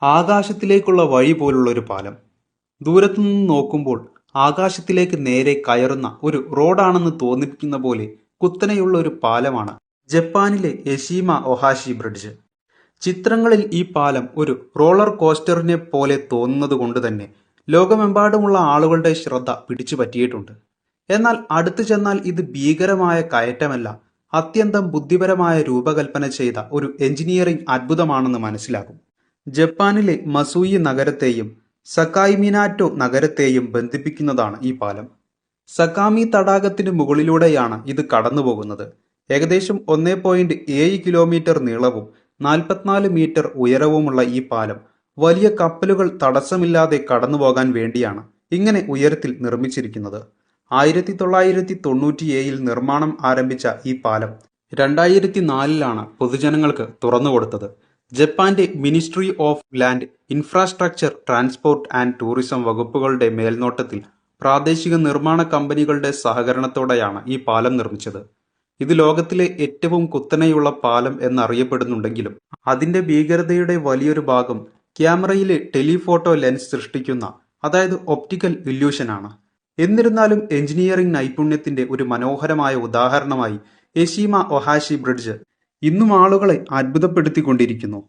ആകാശത്തിലേക്കുള്ള വഴി പോലുള്ള ഒരു പാലം. ദൂരത്തുനിന്ന് നോക്കുമ്പോൾ ആകാശത്തിലേക്ക് നേരെ കയറുന്ന ഒരു റോഡാണെന്ന് തോന്നിപ്പിക്കുന്ന പോലെ കുത്തനെയുള്ള ഒരു പാലമാണ് ജപ്പാനിലെ യഷീമ ഒഹാഷി ബ്രിഡ്ജ്. ചിത്രങ്ങളിൽ ഈ പാലം ഒരു റോളർ കോസ്റ്ററിനെ പോലെ തോന്നുന്നത് കൊണ്ട് തന്നെ ലോകമെമ്പാടുമുള്ള ആളുകളുടെ ശ്രദ്ധ പിടിച്ചു പറ്റിയിട്ടുണ്ട്. എന്നാൽ അടുത്തു ചെന്നാൽ ഇത് ഭീകരമായ കയറ്റമല്ല, അത്യന്തം ബുദ്ധിപരമായ രൂപകൽപ്പന ചെയ്ത ഒരു എഞ്ചിനീയറിംഗ് അത്ഭുതമാണെന്ന് മനസ്സിലാകും. ജപ്പാനിലെ മസൂയി നഗരത്തെയും സക്കായ് മിനാറ്റോ നഗരത്തെയും ബന്ധിപ്പിക്കുന്നതാണ് ഈ പാലം. സക്കാമി തടാകത്തിന് മുകളിലൂടെയാണ് ഇത് കടന്നുപോകുന്നത്. ഏകദേശം 1.7 കിലോമീറ്റർ നീളവും 44 മീറ്റർ ഉയരവുമുള്ള ഈ പാലം വലിയ കപ്പലുകൾ തടസ്സമില്ലാതെ കടന്നുപോകാൻ വേണ്ടിയാണ് ഇങ്ങനെ ഉയരത്തിൽ നിർമ്മിച്ചിരിക്കുന്നത്. 1997 നിർമ്മാണം ആരംഭിച്ച ഈ പാലം 2004 പൊതുജനങ്ങൾക്ക് തുറന്നുകൊടുത്തത്. ജപ്പാന്റെ ministry of land, infrastructure, transport and tourism വകുപ്പുകളുടെ മേൽനോട്ടത്തിൽ പ്രാദേശിക നിർമ്മാണ കമ്പനികളുടെ സഹകരണത്തോടെയാണ് ഈ പാലം നിർമ്മിച്ചത്. ഇത് ലോകത്തിലെ ഏറ്റവും കുത്തനെയുള്ള പാലം എന്നറിയപ്പെടുന്നുണ്ടെങ്കിലും അതിന്റെ ഭീകരതയുടെ വലിയൊരു ഭാഗം ക്യാമറയിലെ ടെലിഫോട്ടോ ലെൻസ് സൃഷ്ടിക്കുന്ന, അതായത് ഒപ്റ്റിക്കൽ ഇല്യൂഷനാണ്. എന്നിരുന്നാലും എഞ്ചിനീയറിംഗ് നൈപുണ്യത്തിന്റെ ഒരു മനോഹരമായ ഉദാഹരണമായി യഷീമ ഒഹാഷി ബ്രിഡ്ജ് ഇന്നും ആളുകളെ അത്ഭുതപ്പെടുത്തിക്കൊണ്ടിരിക്കുന്നു.